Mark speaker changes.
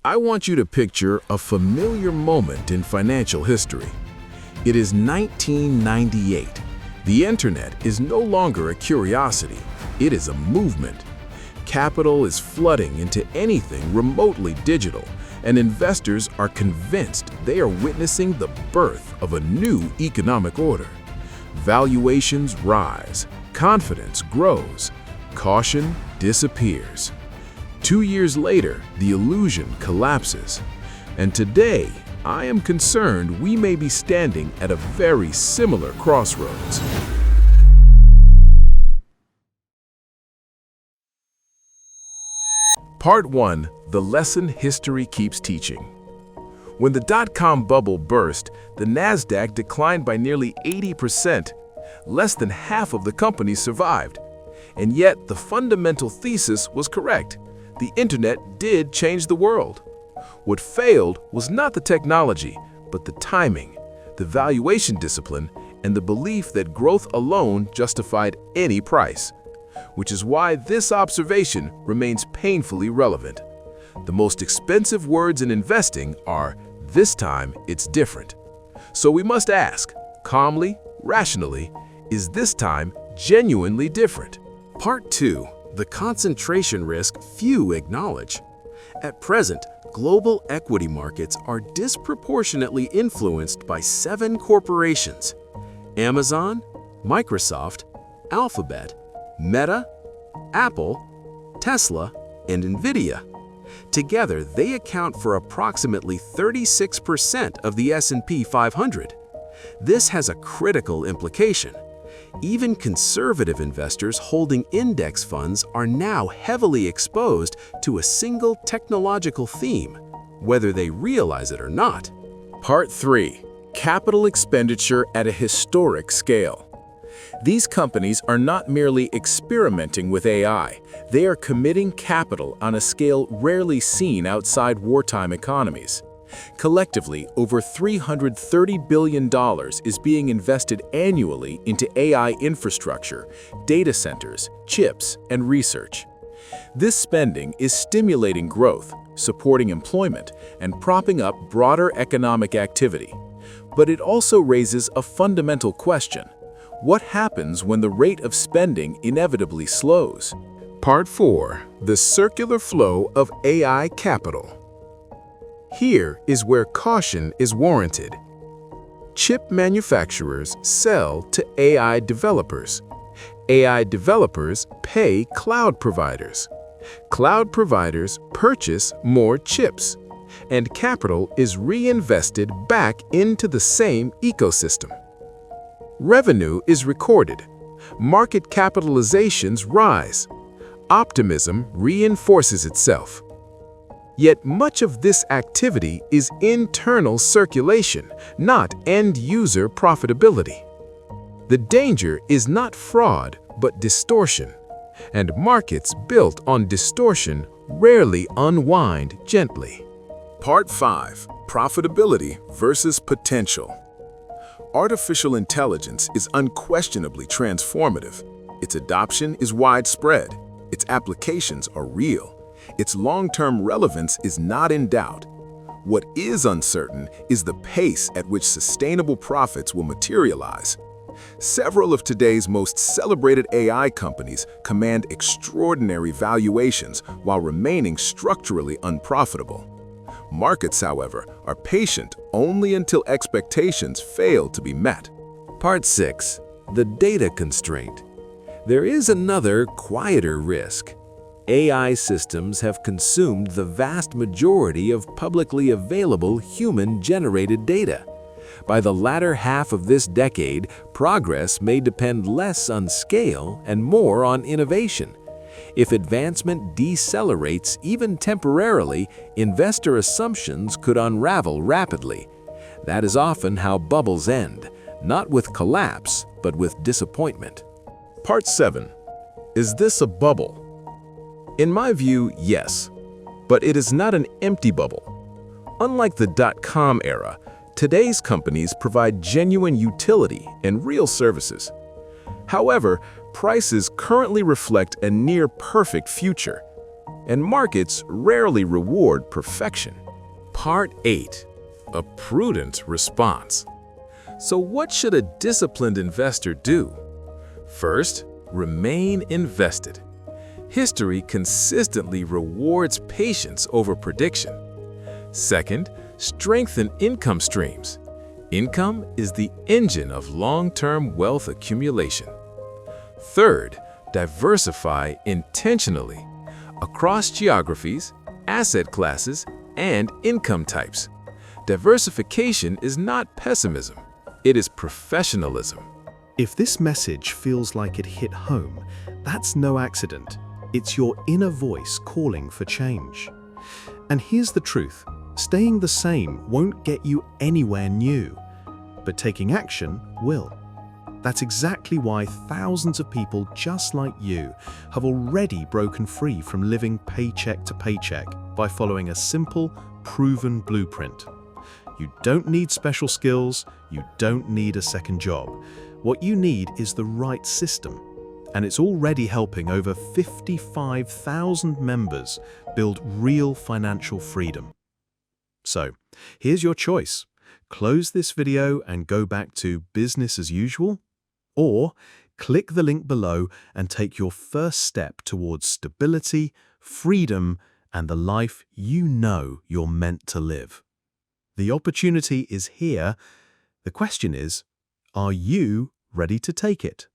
Speaker 1: I want you to picture a familiar moment in financial history. It is 1998. The internet is no longer a curiosity, it is a movement. Capital is flooding into anything remotely digital, and investors are convinced they are witnessing the birth of a new economic order. Valuations rise, confidence grows, caution disappears. 2 years later, the illusion collapses. And today, I am concerned we may be standing at a very similar crossroads. Part 1. The lesson history keeps teaching. When the dot-com bubble burst, the Nasdaq declined by nearly 80%. Less than half of the companies survived. And yet, the fundamental thesis was correct. The internet did change the world. What failed was not the technology, but the timing, the valuation discipline, and the belief that growth alone justified any price. Which is why this observation remains painfully relevant. The most expensive words in investing are, "This time it's different." So we must ask, calmly, rationally, is this time genuinely different?
Speaker 2: Part 2. The concentration risk few acknowledge. At present, global equity markets are disproportionately influenced by 7 corporations: Amazon, Microsoft, Alphabet, Meta, Apple, Tesla, and Nvidia. Together, they account for approximately 36% of the S&P 500. This has a critical implication. Even conservative investors holding index funds are now heavily exposed to a single technological theme, whether they realize it or not.
Speaker 1: Part 3. Capital expenditure at a historic scale. These companies are not merely experimenting with AI, they are committing capital on a scale rarely seen outside wartime economies. Collectively, over $330 billion is being invested annually into AI infrastructure, data centers, chips, and research. This spending is stimulating growth, supporting employment, and propping up broader economic activity. But it also raises a fundamental question. What happens when the rate of spending inevitably slows? Part 4. The circular flow of AI capital. Here is where caution is warranted. Chip manufacturers sell to AI developers. AI developers pay cloud providers. Cloud providers purchase more chips, and capital is reinvested back into the same ecosystem. Revenue is recorded. Market capitalizations rise. Optimism reinforces itself. Yet much of this activity is internal circulation, not end-user profitability. The danger is not fraud, but distortion. And markets built on distortion rarely unwind gently. Part 5. Profitability versus potential. Artificial intelligence is unquestionably transformative. Its adoption is widespread. Its applications are real. Its long-term relevance is not in doubt. What is uncertain is the pace at which sustainable profits will materialize. Several of today's most celebrated AI companies command extraordinary valuations while remaining structurally unprofitable. Markets, however, are patient only until expectations fail to be met.
Speaker 2: Part 6. The data constraint. There is another, quieter risk. AI systems have consumed the vast majority of publicly available human-generated data. By the latter half of this decade, progress may depend less on scale and more on innovation. If advancement decelerates even temporarily, investor assumptions could unravel rapidly. That is often how bubbles end, not with collapse, but with disappointment.
Speaker 1: Part 7. Is this a bubble? In my view, yes. But it is not an empty bubble. Unlike the dot-com era, today's companies provide genuine utility and real services. However, prices currently reflect a near-perfect future. and markets rarely reward perfection.
Speaker 2: Part 8. A prudent response. So what should a disciplined investor do? First, remain invested. History consistently rewards patience over prediction. Second, strengthen income streams. Income is the engine of long-term wealth accumulation. Third, diversify intentionally across geographies, asset classes, and income types. Diversification is not pessimism, it is professionalism.
Speaker 3: If this message feels like it hit home, that's no accident. It's your inner voice calling for change. And here's the truth. Staying the same won't get you anywhere new, but taking action will. That's exactly why thousands of people just like you have already broken free from living paycheck to paycheck by following a simple, proven blueprint. You don't need special skills, you don't need a second job. What you need is the right system, and it's already helping over 55,000 members build real financial freedom. So, here's your choice. Close this video and go back to business as usual, or click the link below and take your first step towards stability, freedom, and the life you know you're meant to live. The opportunity is here. The question is, are you ready to take it?